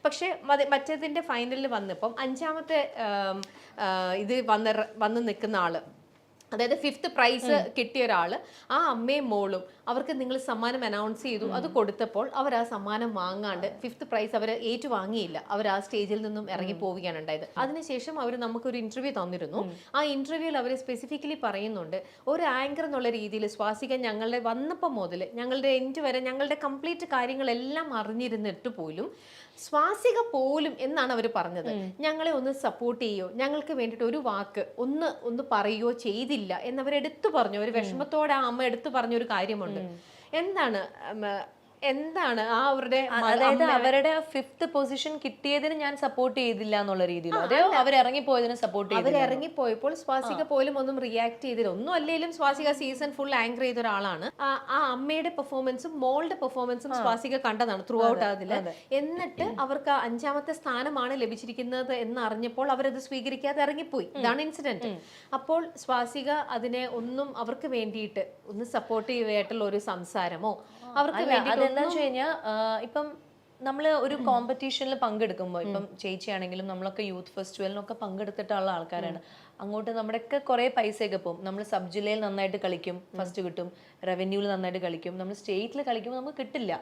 പക്ഷെ മറ്റേതിന്റെ ഫൈനലിൽ വന്നപ്പം അഞ്ചാമത്തെ ഇത് വന്ന് നിൽക്കുന്ന ആള്, അതായത് 5th പ്രൈസ് കിട്ടിയ ഒരാള്, ആ അമ്മയും മോളും അവർക്ക് നിങ്ങൾ സമ്മാനം അനൗൺസ് ചെയ്തു, അത് കൊടുത്തപ്പോൾ അവർ ആ സമ്മാനം വാങ്ങാണ്ട് 5th പ്രൈസ് അവർ ഏറ്റുവാങ്ങിയില്ല. അവർ ആ സ്റ്റേജിൽ നിന്നും ഇറങ്ങി പോവുകയാണ് ഉണ്ടായത്. അതിനുശേഷം അവർ നമുക്കൊരു ഇന്റർവ്യൂ തന്നിരുന്നു. ആ ഇന്റർവ്യൂവിൽ അവർ സ്പെസിഫിക്കലി പറയുന്നുണ്ട്, ഒരു ആങ്കർ എന്നുള്ള രീതിയിൽ സ്വാസിക ഞങ്ങളുടെ വന്നപ്പോൾ മുതൽ ഞങ്ങളുടെ എൻഡ് വരെ ഞങ്ങളുടെ കംപ്ലീറ്റ് കാര്യങ്ങളെല്ലാം അറിഞ്ഞിരുന്നിട്ട് പോലും സ്വാസിക പോലും എന്നാണ് അവർ പറഞ്ഞത്, ഞങ്ങളെ ഒന്ന് സപ്പോർട്ട് ചെയ്യോ, ഞങ്ങൾക്ക് വേണ്ടിയിട്ട് ഒരു വാക്ക് ഒന്ന് പറയുകയോ ചെയ്തില്ല എന്നവർ എടുത്തു പറഞ്ഞു. ഒരു വിഷമത്തോടെ ആ അമ്മ എടുത്തു പറഞ്ഞ ഒരു കാര്യമുണ്ട്. എന്താണ് എന്താണ് ആ അവരുടെ, അതായത് അവരുടെ 5th പൊസിഷൻ കിട്ടിയതിന് ഞാൻ സപ്പോർട്ട് ചെയ്തില്ല എന്നുള്ള രീതിയിൽ, അതെയോ അവർ ഇറങ്ങിപ്പോയതിന് സപ്പോർട്ട് ചെയ്തു? അവർ ഇറങ്ങിപ്പോയപ്പോൾ സ്വാസിക പോലും ഒന്നും റിയാക്ട് ചെയ്തില്ല. ഒന്നും അല്ലെങ്കിലും സ്വാസിക സീസൺ ഫുൾ ആങ്കർ ചെയ്ത ഒരാളാണ്. ആ അമ്മയുടെ പെർഫോമൻസും മോളുടെ പെർഫോമൻസും സ്വാസിക കണ്ടതാണ് ത്രൂ ഔട്ട് അതില്. എന്നിട്ട് അവർക്ക് 5ാമത്തെ സ്ഥാനമാണ് ലഭിച്ചിരിക്കുന്നത് എന്ന് അറിഞ്ഞപ്പോൾ അവരത് സ്വീകരിക്കാതെ ഇറങ്ങിപ്പോയി. ഇതാണ് ഇൻസിഡന്റ്. അപ്പോൾ സ്വാസിക അതിനെ ഒന്നും അവർക്ക് വേണ്ടിയിട്ട് ഒന്ന് സപ്പോർട്ടീവ് ആയിട്ടുള്ള ഒരു സംസാരമോ അവർക്ക് വേണ്ടി, എന്താ വെച്ച് കഴിഞ്ഞാൽ ഇപ്പം നമ്മൾ ഒരു കോമ്പറ്റീഷനിൽ പങ്കെടുക്കുമ്പോൾ, ഇപ്പം ചേച്ചിയാണെങ്കിലും നമ്മളൊക്കെ യൂത്ത് ഫെസ്റ്റിവലിനൊക്കെ പങ്കെടുത്തിട്ടുള്ള ആൾക്കാരാണ്. അങ്ങോട്ട് നമ്മുടെയൊക്കെ കുറെ പൈസയൊക്കെ പോകും. നമ്മൾ സബ് ജില്ലയിൽ നന്നായിട്ട് കളിക്കും, ഫസ്റ്റ് കിട്ടും. റവന്യൂവിൽ നന്നായിട്ട് കളിക്കും. നമ്മൾ സ്റ്റേറ്റിൽ കളിക്കുമ്പോൾ നമുക്ക് കിട്ടില്ല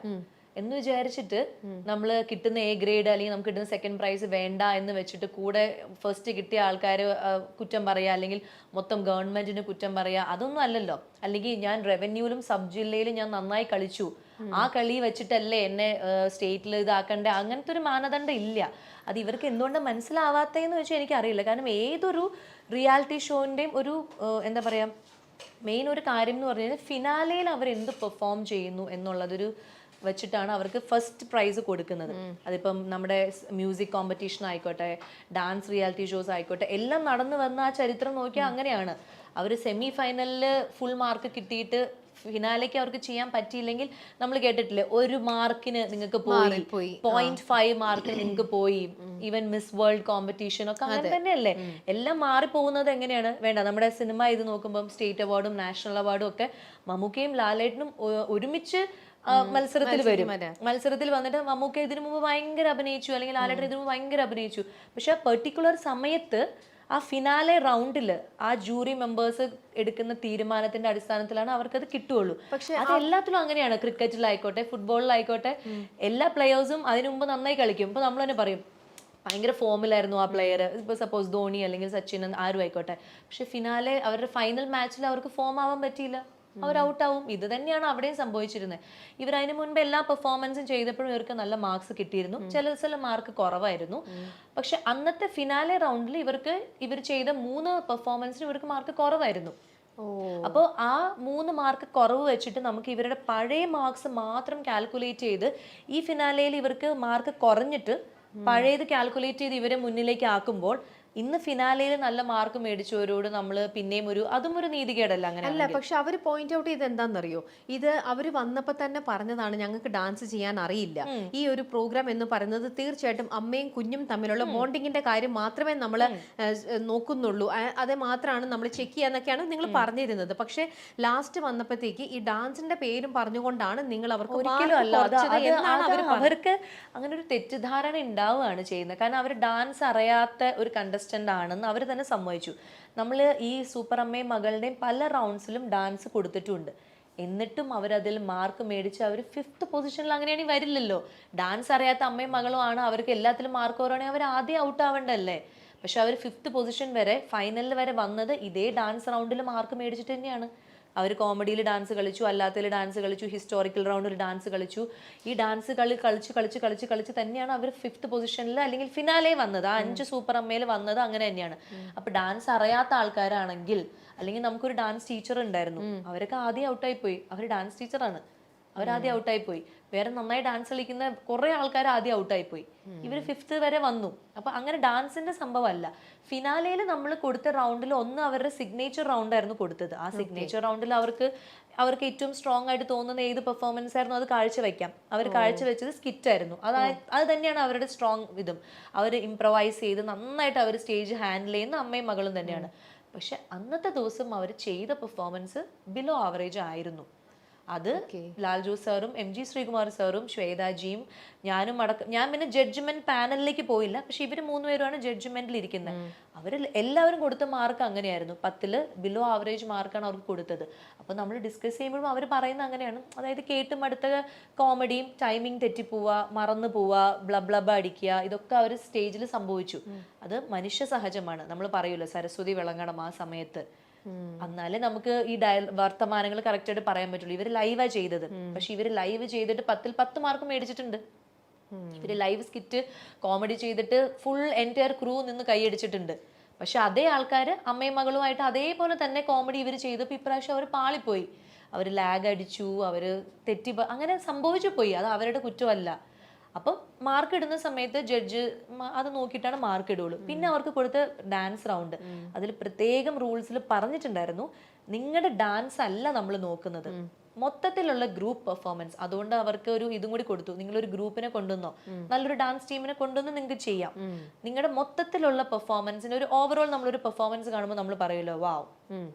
എന്ന് വിചാരിച്ചിട്ട് നമ്മൾ കിട്ടുന്ന എ ഗ്രേഡ് അല്ലെങ്കിൽ നമുക്ക് കിട്ടുന്ന സെക്കൻഡ് പ്രൈസ് വേണ്ട എന്ന് വെച്ചിട്ട് കൂടെ ഫസ്റ്റ് കിട്ടിയ ആൾക്കാർ കുറ്റം പറയുക, അല്ലെങ്കിൽ മൊത്തം ഗവൺമെന്റിന് കുറ്റം പറയുക, അതൊന്നും അല്ലല്ലോ. അല്ലെങ്കിൽ ഞാൻ റവന്യൂവിലും സബ് ജില്ലയിലും ഞാൻ നന്നായി കളിച്ചു, ആ കളി വെച്ചിട്ടല്ലേ എന്നെ സ്റ്റേറ്റിൽ ഇതാക്കണ്ടേ, അങ്ങനത്തെ ഒരു മാനദണ്ഡം ഇല്ല. അത് ഇവർക്ക് എന്തുകൊണ്ട് മനസ്സിലാവാത്തതെന്ന് വെച്ചാൽ എനിക്കറിയില്ല. കാരണം ഏതൊരു റിയാലിറ്റി ഷോൻ്റെയും ഒരു എന്താ പറയാ, മെയിൻ ഒരു കാര്യം എന്ന് പറഞ്ഞു കഴിഞ്ഞാൽ ഫിനാലയിൽ അവർ എന്ത് പെർഫോം ചെയ്യുന്നു എന്നുള്ളതൊരു വെച്ചിട്ടാണ് അവർക്ക് ഫസ്റ്റ് പ്രൈസ് കൊടുക്കുന്നത്. അതിപ്പം നമ്മുടെ മ്യൂസിക് കോമ്പറ്റീഷൻ ആയിക്കോട്ടെ, ഡാൻസ് റിയാലിറ്റി ഷോസ് ആയിക്കോട്ടെ, എല്ലാം നടന്നു വന്ന ആ ചരിത്രം നോക്കിയാൽ അങ്ങനെയാണ്. അവർ സെമി ഫൈനലിൽ ഫുൾ മാർക്ക് കിട്ടിയിട്ട് ഫിനാലേക്ക് അവർക്ക് ചെയ്യാൻ പറ്റിയില്ലെങ്കിൽ, നമ്മൾ കേട്ടിട്ടില്ലേ, 1 മാർക്കിന് നിങ്ങൾക്ക് പോയി, 0.5 മാർക്കിന് നിങ്ങൾക്ക് പോയി. ഈവൻ മിസ് വേൾഡ് കോമ്പറ്റീഷൻ ഒക്കെ അങ്ങനെ തന്നെയല്ലേ. എല്ലാം മാറിപ്പോകുന്നത് എങ്ങനെയാണ്? വേണ്ട, നമ്മുടെ സിനിമ ഇത് നോക്കുമ്പോൾ സ്റ്റേറ്റ് അവാർഡും നാഷണൽ അവാർഡും ഒക്കെ മമ്മൂക്കയും ലാലേട്ടനും ഒരുമിച്ച് മത്സരത്തിൽ വരും. മത്സരത്തിൽ വന്നിട്ട് മമ്മൂക്ക ഇതിനു മുമ്പ് ഭയങ്കര അഭിനയിച്ചു, അല്ലെങ്കിൽ ലാലേട്ടൻ ഇതിനു മുമ്പ് ഭയങ്കര അഭിനയിച്ചു. പക്ഷെ ആ പെർട്ടിക്കുലർ സമയത്ത് ആ ഫിനാലെ റൗണ്ടിൽ ആ ജൂറി മെമ്പേഴ്സ് എടുക്കുന്ന തീരുമാനത്തിന്റെ അടിസ്ഥാനത്തിലാണ് അവർക്കത് കിട്ടുള്ളൂ. പക്ഷെ അത് എല്ലാത്തിലും അങ്ങനെയാണ്. ക്രിക്കറ്റിലായിക്കോട്ടെ, ഫുട്ബോളിലായിക്കോട്ടെ, എല്ലാ പ്ലെയേഴ്സും അതിനു മുമ്പ് നന്നായി കളിക്കും. ഇപ്പൊ നമ്മൾ തന്നെ പറയും ഭയങ്കര ഫോമിലായിരുന്നു ആ പ്ലെയർ, ഇപ്പൊ സപ്പോസ് ധോണി അല്ലെങ്കിൽ സച്ചിൻ ആരും ആയിക്കോട്ടെ, പക്ഷെ ഫിനാലെ അവരുടെ ഫൈനൽ മാച്ചിൽ അവർക്ക് ഫോം ആവാൻ പറ്റിയില്ല, അവർ ഔട്ടാവും. ഇത് തന്നെയാണ് അവിടെയും സംഭവിച്ചിരുന്നത്. ഇവർ അതിന് മുൻപ് എല്ലാ പെർഫോമൻസും ചെയ്തപ്പോഴും ഇവർക്ക് നല്ല മാർക്സ് കിട്ടിയിരുന്നു, ചില മാർക്ക് കുറവായിരുന്നു. പക്ഷെ അന്നത്തെ ഫിനാലെ റൗണ്ടിൽ ഇവർ ചെയ്ത 3 പെർഫോമൻസിന് ഇവർക്ക് മാർക്ക് കുറവായിരുന്നു. അപ്പോൾ ആ 3 മാർക്ക് കുറവ് വെച്ചിട്ട് നമുക്ക് ഇവരുടെ പഴയ മാർക്സ് മാത്രം കാൽക്കുലേറ്റ് ചെയ്ത് ഈ ഫിനാലയിൽ ഇവർക്ക് മാർക്ക് കുറഞ്ഞിട്ട് പഴയത് കാൽക്കുലേറ്റ് ചെയ്ത് ഇവരെ മുന്നിലേക്ക് ആക്കുമ്പോൾ ഇന്ന് ഫിനാലയിൽ നല്ല മാർക്ക് മേടിച്ചവരോട് നമ്മൾ പിന്നെയും അതും ഒരു നീതികേടല്ല. അങ്ങനെ അല്ല, പക്ഷെ അവർ പോയിന്റ് ഔട്ട് ചെയ്ത് എന്താണെന്നറിയോ, ഇത് അവർ വന്നപ്പോൾ തന്നെ പറഞ്ഞതാണ്, ഞങ്ങൾക്ക് ഡാൻസ് ചെയ്യാൻ അറിയില്ല. ഈ ഒരു പ്രോഗ്രാം എന്ന് പറയുന്നത് തീർച്ചയായിട്ടും അമ്മയും കുഞ്ഞും തമ്മിലുള്ള ബോണ്ടിങ്ങിന്റെ കാര്യം മാത്രമേ നമ്മൾ നോക്കുന്നുള്ളൂ, അതേ മാത്രമാണ് നമ്മൾ ചെക്ക് ചെയ്യാന്നൊക്കെയാണ് നിങ്ങൾ പറഞ്ഞിരുന്നത്. പക്ഷെ ലാസ്റ്റ് വന്നപ്പോഴത്തേക്ക് ഈ ഡാൻസിന്റെ പേരും പറഞ്ഞുകൊണ്ടാണ് നിങ്ങൾ അവർക്ക് ഒരിക്കലും അല്ല, അവർക്ക് അങ്ങനെ ഒരു തെറ്റിദ്ധാരണ ഉണ്ടാവുകയാണ് ചെയ്യുന്നത്. കാരണം അവർ ഡാൻസ് അറിയാത്ത ഒരു ആണെന്ന് അവർ തന്നെ സമ്മതിച്ചു. നമ്മൾ ഈ സൂപ്പർ അമ്മയും മകളുടെയും പല റൗണ്ട്സിലും ഡാൻസ് കൊടുത്തിട്ടുണ്ട്. എന്നിട്ടും അവരതിൽ മാർക്ക് മേടിച്ച് അവർ 5th പൊസിഷനിൽ അങ്ങനെയാണെങ്കിൽ വരില്ലല്ലോ. ഡാൻസ് അറിയാത്ത അമ്മയും മകളും ആണ്, അവർക്ക് എല്ലാത്തിലും മാർക്ക് കുറവാണെങ്കിൽ അവർ ആദ്യം ഔട്ട് ആവേണ്ടല്ലേ. പക്ഷെ അവർ 5th പൊസിഷൻ വരെ, ഫൈനലിൽ വരെ വന്നത് ഇതേ ഡാൻസ് റൗണ്ടിൽ മാർക്ക് മേടിച്ചിട്ട് തന്നെയാണ്. അവർ കോമഡിയിൽ ഡാൻസ് കളിച്ചു, അല്ലാത്തതിൽ ഡാൻസ് കളിച്ചു, ഹിസ്റ്റോറിക്കൽ റൗണ്ടിൽ ഡാൻസ് കളിച്ചു. ഈ ഡാൻസ് കളിച്ച് തന്നെയാണ് അവർ 5th പൊസിഷനിൽ അല്ലെങ്കിൽ ഫിനാലെ വന്നത്. ആ 5 സൂപ്പർ അമ്മയിൽ വന്നത് അങ്ങനെ തന്നെയാണ്. അപ്പൊ ഡാൻസ് അറിയാത്ത ആൾക്കാരാണെങ്കിൽ, അല്ലെങ്കിൽ നമുക്കൊരു ഡാൻസ് ടീച്ചർ ഉണ്ടായിരുന്നു, അവരൊക്കെ ആദ്യം ഔട്ടായി പോയി. അവർ ഡാൻസ് ടീച്ചറാണ്, അവരാദ്യം ഔട്ടായി പോയി. വേറെ നന്നായി ഡാൻസ് കളിക്കുന്ന കുറെ ആൾക്കാർ ആദ്യം ഔട്ടായി പോയി. ഇവർ 5th വരെ വന്നു. അപ്പൊ അങ്ങനെ ഡാൻസിന്റെ സംഭവമല്ല. ഫിനാലയിൽ നമ്മൾ കൊടുത്ത റൗണ്ടിൽ ഒന്ന് അവരുടെ സിഗ്നേച്ചർ റൗണ്ട് ആയിരുന്നു കൊടുത്തത്. ആ സിഗ്നേച്ചർ റൗണ്ടിൽ അവർക്ക് ഏറ്റവും സ്ട്രോങ് ആയിട്ട് തോന്നുന്ന ഏത് പെർഫോമൻസ് ആയിരുന്നു അത് കാഴ്ചവെക്കാം. അവർ കാഴ്ചവെച്ചത് സ്കിറ്റ് ആയിരുന്നു. അത് തന്നെയാണ് അവരുടെ സ്ട്രോങ് ഇതും. അവർ ഇംപ്രവൈസ് ചെയ്ത് നന്നായിട്ട് അവർ സ്റ്റേജ് ഹാൻഡിൽ ചെയ്യുന്ന അമ്മയും മകളും തന്നെയാണ്. പക്ഷെ അന്നത്തെ ദിവസം അവർ ചെയ്ത പെർഫോമൻസ് ബിലോ ആവറേജ് ആയിരുന്നു. അത് ലാൽ ജോസ് സാറും MG ശ്രീകുമാർ സാറും ശ്വേതാജിയും ഞാനും ഞാൻ പിന്നെ ജഡ്ജ്മെന്റ് പാനലിലേക്ക് പോയില്ല, പക്ഷെ ഇവര് 3 പേരുമാണ് ജഡ്ജ്മെന്റിൽ ഇരിക്കുന്നത്. അവർ എല്ലാവരും കൊടുത്ത മാർക്ക് അങ്ങനെയായിരുന്നു, 10 ബിലോ ആവറേജ് മാർക്കാണ് അവർക്ക് കൊടുത്തത്. അപ്പോൾ നമ്മൾ ഡിസ്കസ് ചെയ്യുമ്പോഴും അവർ പറയുന്നത് അങ്ങനെയാണ്, അതായത് കേട്ടും അടുത്ത കോമഡിയും ടൈമിംഗ് തെറ്റിപ്പോവുക, മറന്നു പോവുക, ബ്ലബ്ലബ അടിക്കുക, ഇതൊക്കെ അവർ സ്റ്റേജിൽ സംഭവിച്ചു. അത് മനുഷ്യ സഹജമാണ്. നമ്മൾ പറയുമല്ലോ സരസ്വതി വിളങ്ങണം ആ സമയത്ത്, എന്നാലേ നമുക്ക് ഈ വർത്തമാനങ്ങൾ കറക്റ്റ് ആയിട്ട് പറയാൻ പറ്റുള്ളൂ. ഇവര് ലൈവാ ചെയ്തത്, പക്ഷെ ഇവര് ലൈവ് ചെയ്തിട്ട് 10ൽ 10 മാർക്ക് മേടിച്ചിട്ടുണ്ട്. ഇവര് ലൈവ് സ്കിറ്റ് കോമഡി ചെയ്തിട്ട് ഫുൾ എൻറ്റയർ ക്രൂ നിന്ന് കൈയടിച്ചിട്ടുണ്ട്. പക്ഷെ അതേ ആൾക്കാർ അമ്മയും മകളുമായിട്ട് അതേപോലെ തന്നെ കോമഡി ഇവർ ചെയ്തപ്പോൾ ഇപ്രാവശ്യം അവർ പാളിപ്പോയി, അവർ ലാഗ് അടിച്ചു, അവർ തെറ്റി, അങ്ങനെ സംഭവിച്ചു പോയി. അത് അവരുടെ കുറ്റമല്ല. അപ്പം മാർക്ക് ഇടുന്ന സമയത്ത് ജഡ്ജ് അത് നോക്കിയിട്ടാണ് മാർക്ക് ഇടുള്ളൂ. പിന്നെ അവർക്ക് കൊടുത്ത ഡാൻസ് റൗണ്ട്, അതിൽ പ്രത്യേകം റൂൾസിൽ പറഞ്ഞിട്ടുണ്ടായിരുന്നു, നിങ്ങളുടെ ഡാൻസ് അല്ല നമ്മൾ നോക്കുന്നത്, മൊത്തത്തിലുള്ള ഗ്രൂപ്പ് പെർഫോമൻസ്. അതുകൊണ്ട് അവർക്ക് ഒരു ഇതും കൂടി കൊടുത്തു, നിങ്ങളൊരു ഗ്രൂപ്പിനെ കൊണ്ടുവന്നോ, നല്ലൊരു ഡാൻസ് ടീമിനെ കൊണ്ടുവന്ന് നിങ്ങൾക്ക് ചെയ്യാം. നിങ്ങളുടെ മൊത്തത്തിലുള്ള പെർഫോമൻസിന് ഒരു ഓവറോൾ നമ്മളൊരു പെർഫോമൻസ് കാണുമ്പോൾ നമ്മൾ പറയുമല്ലോ വാവ്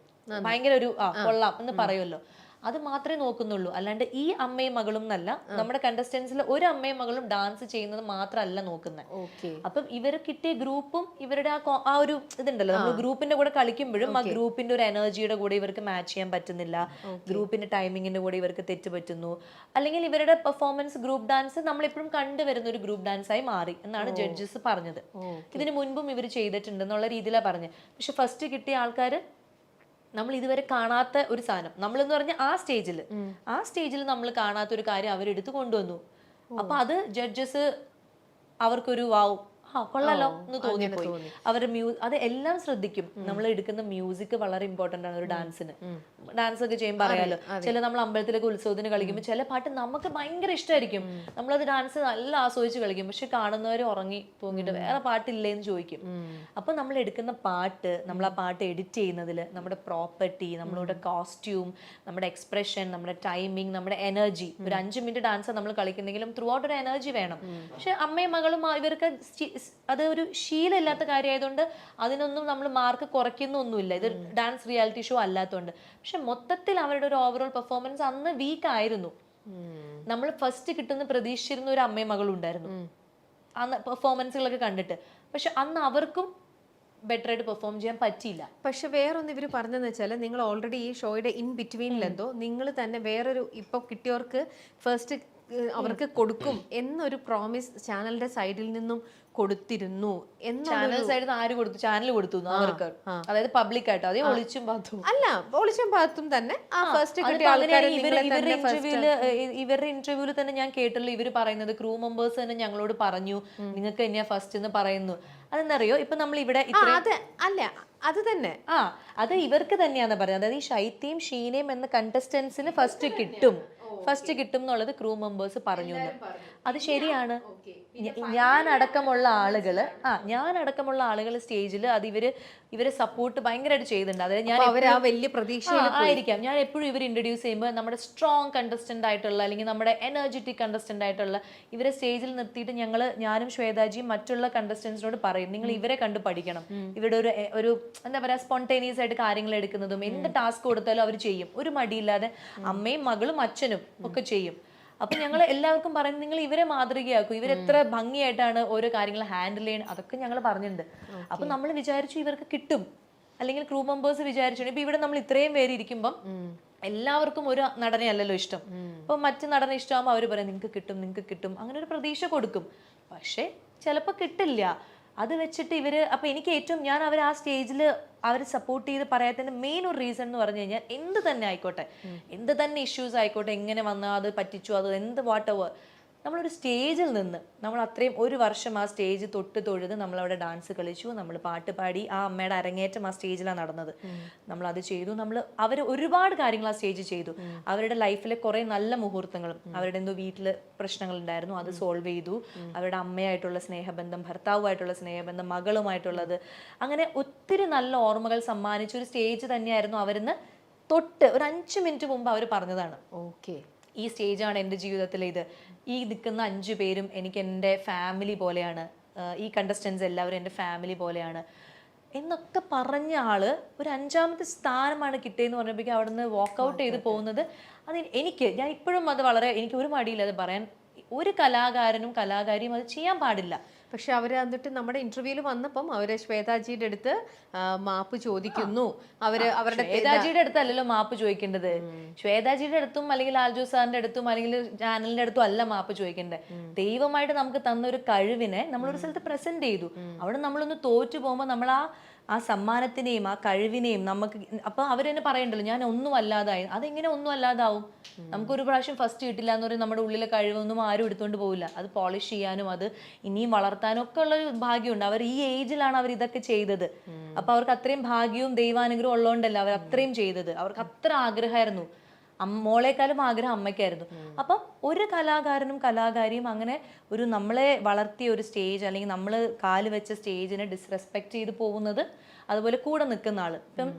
ഭയങ്കര ഒരു കൊള്ളാം എന്ന് പറയുമല്ലോ, അത് മാത്രമേ നോക്കുന്നുള്ളൂ. അല്ലാണ്ട് ഈ അമ്മയും മകളും എന്നല്ല, നമ്മുടെ കണ്ടസ്റ്റൻസിൽ ഒരു അമ്മയും മകളും ഡാൻസ് ചെയ്യുന്നത് മാത്രമല്ല നോക്കുന്നത്. അപ്പം ഇവർ കിട്ടിയ ഗ്രൂപ്പും ഇവരുടെ ആ ഒരു ഇതുണ്ടല്ലോ, നമ്മൾ ഗ്രൂപ്പിന്റെ കൂടെ കളിക്കുമ്പോഴും ആ ഗ്രൂപ്പിന്റെ ഒരു എനർജിയുടെ കൂടെ ഇവർക്ക് മാച്ച് ചെയ്യാൻ പറ്റുന്നില്ല, ഗ്രൂപ്പിന്റെ ടൈമിങ്ങിന്റെ കൂടെ ഇവർക്ക് തെറ്റ് പറ്റുന്നു, അല്ലെങ്കിൽ ഇവരുടെ പെർഫോമൻസ് ഗ്രൂപ്പ് ഡാൻസ് നമ്മളെപ്പോഴും കണ്ടുവരുന്ന ഒരു ഗ്രൂപ്പ് ഡാൻസ് ആയി മാറി എന്നാണ് ജഡ്ജസ് പറഞ്ഞത്. ഇതിനു മുൻപും ഇവർ ചെയ്തിട്ടുണ്ട് എന്നുള്ള രീതിയിലാണ് പറഞ്ഞത്. പക്ഷെ ഫസ്റ്റ് കിട്ടിയ ആൾക്കാർ നമ്മൾ ഇതുവരെ കാണാത്ത ഒരു സാധനം, നമ്മളെന്ന് പറഞ്ഞ ആ സ്റ്റേജിൽ നമ്മൾ കാണാത്ത ഒരു കാര്യം അവരെടുത്ത് കൊണ്ടുവന്നു. അപ്പൊ അത് ജഡ്ജസ് അവർക്കൊരു വാവ് കൊള്ളാലോ എന്ന് തോന്നിപ്പോയി. അവരുടെ അത് എല്ലാം ശ്രദ്ധിക്കും. നമ്മൾ എടുക്കുന്ന മ്യൂസിക് വളരെ ഇമ്പോർട്ടന്റ് ആണ് ഒരു ഡാൻസിന്. ഡാൻസ് ഒക്കെ ചെയ്യുമ്പോൾ അറിയാലോ, ചില നമ്മൾ അമ്പലത്തിലൊക്കെ ഉത്സവത്തിന് കളിക്കുമ്പോൾ ചില പാട്ട് നമുക്ക് ഭയങ്കര ഇഷ്ടമായിരിക്കും, നമ്മളത് ഡാൻസ് നല്ല ആസ്വദിച്ച് കളിക്കും, പക്ഷെ കാണുന്നവർ ഉറങ്ങി തൂങ്ങിയിട്ട് വേറെ പാട്ടില്ലേ എന്ന് ചോദിക്കും. അപ്പൊ നമ്മൾ എടുക്കുന്ന പാട്ട്, നമ്മൾ ആ പാട്ട് എഡിറ്റ് ചെയ്യുന്നതിൽ നമ്മുടെ പ്രോപ്പർട്ടി, നമ്മളുടെ കോസ്റ്റ്യൂം, നമ്മുടെ എക്സ്പ്രഷൻ, നമ്മുടെ ടൈമിങ്, നമ്മുടെ എനർജി, ഒരു 5 മിനിറ്റ് ഡാൻസ് നമ്മൾ കളിക്കുന്നെങ്കിലും ത്രൂ ഔട്ട് ഒരു എനർജി വേണം. പക്ഷെ അമ്മയും മകളും ഇവർക്ക് അത് ഒരു ശീലമില്ലാത്ത കാര്യമായതുകൊണ്ട് അതിനൊന്നും നമ്മൾ മാർക്ക് കുറയ്ക്കുന്നൊന്നുമില്ല, ഇത് ഡാൻസ് റിയാലിറ്റി ഷോ അല്ലാത്തതുകൊണ്ട്. പക്ഷെ മൊത്തത്തിൽ അവരുടെ ഒരു ഓവറോൾ പെർഫോമൻസ് അന്ന് വീക്ക് ആയിരുന്നു. നമ്മൾ ഫസ്റ്റ് കിട്ടുന്ന പ്രതീക്ഷിച്ചിരുന്ന ഒരു അമ്മയും മകളും ഉണ്ടായിരുന്നു അന്ന് പെർഫോമൻസുകളൊക്കെ കണ്ടിട്ട്, പക്ഷെ അന്ന് അവർക്കും ബെറ്റർ ആയിട്ട് പെർഫോം ചെയ്യാൻ പറ്റിയില്ല. പക്ഷെ വേറൊന്ന് ഇവർ പറഞ്ഞതെന്ന് വെച്ചാൽ, നിങ്ങൾ ഓൾറെഡി ഈ ഷോയുടെ ഇൻ ബിറ്റ്വീനിലെന്തോ നിങ്ങൾ തന്നെ വേറൊരു ഇപ്പൊ കിട്ടിയവർക്ക് ഫസ്റ്റ് അവർക്ക് കൊടുക്കും എന്നൊരു പ്രോമിസ് ചാനലിന്റെ സൈഡിൽ നിന്നും കൊടുത്തിരുന്നു. ചാനൽ സൈഡിൽ ആര് കൊടുത്തു? ചാനൽ കൊടുത്തു അവർക്ക്, അതായത് പബ്ലിക് ആയിട്ട്. അതേ ഒളിച്ചും പാത്തും അല്ല, ഒളിച്ചും പാത്തും തന്നെ ഇവരുടെ ഇന്റർവ്യൂവിൽ തന്നെ ഞാൻ കേട്ടുള്ളൂ, ഇവര് പറയുന്നത് ക്രൂ മെമ്പേഴ്സ് തന്നെ ഞങ്ങളോട് പറഞ്ഞു നിങ്ങൾക്ക് തന്നെയാ ഫസ്റ്റ് എന്ന് പറയുന്നു. അതെന്നറിയോ, ഇപ്പൊ നമ്മൾ ഇവിടെ അല്ല അത് തന്നെ അത് ഇവർക്ക് തന്നെയാന്ന് പറയുന്നത്. അതായത് ഈ ഷൈത്തിയും ഷീനയും എന്ന കണ്ടസ്റ്റൻസിന് ഫസ്റ്റ് കിട്ടും എന്നുള്ളത് ക്രൂ മെമ്പേഴ്സ് പറഞ്ഞു. അത് ശരിയാണ്. ഞാനടക്കമുള്ള ആളുകൾ സ്റ്റേജിൽ അത് ഇവരെ സപ്പോർട്ട് ഭയങ്കരമായിട്ട് ചെയ്യുന്നുണ്ട്. അതായത് ഞാൻ വലിയ പ്രതീക്ഷ ആയിരിക്കാം, ഞാൻ എപ്പോഴും ഇവർ ഇൻട്രൊഡ്യൂസ് ചെയ്യുമ്പോൾ നമ്മുടെ സ്ട്രോങ് കണ്ടസ്റ്റന്റ് ആയിട്ടുള്ള അല്ലെങ്കിൽ നമ്മുടെ എനർജറ്റിക് കണ്ടസ്റ്റന്റ് ആയിട്ടുള്ള ഇവരെ സ്റ്റേജിൽ നിർത്തിയിട്ട് ഞാനും ശ്വേതാജിയും മറ്റുള്ള കണ്ടസ്റ്റൻസിനോട് പറയും, നിങ്ങൾ ഇവരെ കണ്ട് പഠിക്കണം. ഇവരുടെ ഒരു എന്താ പറയാ, സ്പോണ്ടേനിയസ് ആയിട്ട് കാര്യങ്ങൾ എടുക്കുന്നതും എന്ത് ടാസ്ക് കൊടുത്താലും അവർ ചെയ്യും, ഒരു മടിയില്ലാതെ. അമ്മയും മകളും അച്ഛനും ഒക്കെ ചെയ്യും. അപ്പൊ ഞങ്ങൾ എല്ലാവർക്കും പറയുന്നത്, നിങ്ങൾ ഇവരെ മാതൃകയാക്കും, ഇവരെത്ര ഭംഗിയായിട്ടാണ് ഓരോ കാര്യങ്ങൾ ഹാൻഡിൽ ചെയ്യുന്നത്, അതൊക്കെ ഞങ്ങൾ പറഞ്ഞിട്ടുണ്ട്. അപ്പൊ നമ്മൾ വിചാരിച്ചു ഇവർക്ക് കിട്ടും, അല്ലെങ്കിൽ ക്രൂ മെമ്പേഴ്സ് വിചാരിച്ചു. ഇപ്പൊ ഇവിടെ നമ്മൾ ഇത്രയും പേര് ഇരിക്കുമ്പം എല്ലാവർക്കും ഒരു നടനെ അല്ലല്ലോ ഇഷ്ടം. അപ്പൊ മറ്റു നടനെ ഇഷ്ടമാകുമ്പോൾ അവർ പറയും നിങ്ങൾക്ക് കിട്ടും, അങ്ങനെ ഒരു പ്രതീക്ഷ കൊടുക്കും. പക്ഷെ ചിലപ്പോൾ കിട്ടില്ല. അത് വെച്ചിട്ട് ഇവര്, അപ്പൊ എനിക്ക് ഏറ്റവും ഞാൻ അവർ ആ സ്റ്റേജിൽ അവർ സപ്പോർട്ട് ചെയ്ത് പറയാത്തതിന്റെ മെയിൻ ഒരു റീസൺ എന്ന് പറഞ്ഞു കഴിഞ്ഞാൽ, എന്ത് തന്നെ ആയിക്കോട്ടെ, എന്ത് തന്നെ ഇഷ്യൂസ് ആയിക്കോട്ടെ, എങ്ങനെ വന്നാൽ അത് പറ്റിച്ചു, അത് എന്ത് വാട്ട് എവർ, നമ്മളൊരു സ്റ്റേജിൽ നിന്ന് നമ്മൾ അത്രയും ഒരു വർഷം ആ സ്റ്റേജ് തൊഴുത് നമ്മളവിടെ ഡാൻസ് കളിച്ചു, നമ്മൾ പാട്ട് പാടി, ആ അമ്മയുടെ അരങ്ങേറ്റം ആ സ്റ്റേജിലാണ് നടന്നത്, നമ്മൾ അത് ചെയ്തു. അവർ ഒരുപാട് കാര്യങ്ങൾ ആ സ്റ്റേജ് ചെയ്തു. അവരുടെ ലൈഫിലെ കുറെ നല്ല മുഹൂർത്തങ്ങളും, അവരുടെ എന്തോ വീട്ടിൽ പ്രശ്നങ്ങൾ ഉണ്ടായിരുന്നു, അത് സോൾവ് ചെയ്തു. അവരുടെ അമ്മയായിട്ടുള്ള സ്നേഹബന്ധം, ഭർത്താവുമായിട്ടുള്ള സ്നേഹബന്ധം, മകളുമായിട്ടുള്ളത്, അങ്ങനെ ഒത്തിരി നല്ല ഓർമ്മകൾ സമ്മാനിച്ച ഒരു സ്റ്റേജ് തന്നെയായിരുന്നു. അവരിന്ന് തൊട്ട് ഒരു 5 മിനിറ്റ് മുമ്പ് അവർ പറഞ്ഞതാണ്, ഈ സ്റ്റേജാണ് എൻ്റെ ജീവിതത്തിലെ ഇത്, ഈ നിൽക്കുന്ന 5 പേരും എനിക്ക് എൻ്റെ ഫാമിലി പോലെയാണ്, ഈ കണ്ടസ്റ്റൻസ് എല്ലാവരും എൻ്റെ ഫാമിലി പോലെയാണ്. എന്നൊക്കെ പറഞ്ഞ ആള് ഒരു 5ാമത്തെ സ്ഥാനമാണ് കിട്ടിയെന്ന് പറഞ്ഞപ്പോഴേക്കും അവിടെ നിന്ന് വാക്കൗട്ട് ചെയ്ത് പോകുന്നത്. അത് ഞാൻ ഇപ്പോഴും അത് വളരെ, എനിക്ക് ഒരു മടിയില്ല അത് പറയാൻ. ഒരു കലാകാരനും കലാകാരിയും അത് ചെയ്യാൻ പാടില്ല. പക്ഷെ അവർ എന്നിട്ട് നമ്മുടെ ഇന്റർവ്യൂവിൽ വന്നപ്പം അവര് ശ്വേതാജിയുടെ അടുത്ത് മാപ്പ് ചോദിക്കുന്നു. അവരുടെ ശ്വേതാജിയുടെ അടുത്തല്ലല്ലോ മാപ്പ് ചോദിക്കേണ്ടത്. ശ്വേതാജിയുടെ അടുത്തും അല്ലെങ്കിൽ ആൽജോ സാറിന്റെ അടുത്തും അല്ലെങ്കിൽ ചാനലിന്റെ അടുത്തും അല്ല മാപ്പ് ചോദിക്കേണ്ടത്. ദൈവമായിട്ട് നമുക്ക് തന്നൊരു കഴിവിനെ നമ്മളൊരു സ്ഥലത്ത് പ്രസന്റ് ചെയ്തു. അവിടെ നമ്മളൊന്ന് തോറ്റു പോകുമ്പോൾ നമ്മൾ ആ സമ്മാനത്തിനെയും ആ കഴിവിനെയും നമുക്ക് അപ്പൊ അവരെന്നെ പറയണ്ടല്ലോ ഞാൻ ഒന്നും അല്ലാതായി. അതെങ്ങനെ ഒന്നും അല്ലാതാവും? നമുക്കൊരു പ്രാവശ്യം ഫസ്റ്റ് കിട്ടില്ല എന്ന് പറയും, നമ്മുടെ ഉള്ളിലെ കഴിവൊന്നും ആരും എടുത്തുകൊണ്ട് പോകില്ല. അത് പോളിഷ് ചെയ്യാനും അത് ഇനിയും വളർത്താനും ഒക്കെ ഉള്ള ഒരു ഭാഗ്യമുണ്ട്. അവർ ഈ ഏജിലാണ് അവർ ഇതൊക്കെ ചെയ്തത്. അപ്പൊ അവർക്ക് അത്രയും ഭാഗ്യവും ദൈവാനുഗ്രഹം ഉള്ളതുകൊണ്ടല്ല അവർ അത്രയും ചെയ്തത്. അവർക്ക് അത്ര ആഗ്രഹമായിരുന്നു. മോളെക്കാളും ആഗ്രഹം അമ്മയ്ക്കായിരുന്നു. അപ്പം ഒരു കലാകാരനും കലാകാരിയും അങ്ങനെ ഒരു നമ്മളെ വളർത്തിയ ഒരു സ്റ്റേജ് അല്ലെങ്കിൽ നമ്മൾ കാല് വെച്ച സ്റ്റേജിനെ ഡിസ്റെസ്പെക്ട് ചെയ്ത് പോകുന്നത്, അതുപോലെ കൂടെ നിൽക്കുന്ന ആള്. ഇപ്പം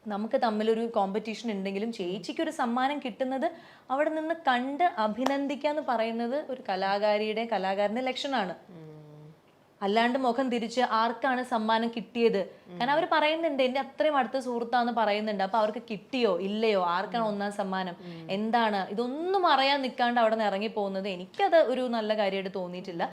നമുക്ക് തമ്മിലൊരു കോമ്പറ്റീഷൻ ഉണ്ടെങ്കിലും ചേച്ചിക്ക് ഒരു സമ്മാനം കിട്ടുന്നത് അവിടെ നിന്ന് കണ്ട് അഭിനന്ദിക്കുക എന്ന് പറയുന്നത് ഒരു കലാകാരന്റെ ലക്ഷണമാണ്. അല്ലാണ്ട് മുഖം തിരിച്ച് ആർക്കാണ് സമ്മാനം കിട്ടിയത്, കാരണം അവർ പറയുന്നുണ്ട് എന്റെ അത്രയും അടുത്ത സുഹൃത്താന്ന് പറയുന്നുണ്ട്. അപ്പൊ അവർക്ക് കിട്ടിയോ ഇല്ലയോ, ആർക്കാണ് 1ാം സമ്മാനം, എന്താണ്, ഇതൊന്നും അറിയാൻ നിൽക്കാണ്ട് അവിടെ നിന്ന് ഇറങ്ങി പോകുന്നത് എനിക്കത് ഒരു നല്ല കാര്യമായിട്ട് തോന്നിയിട്ടില്ല.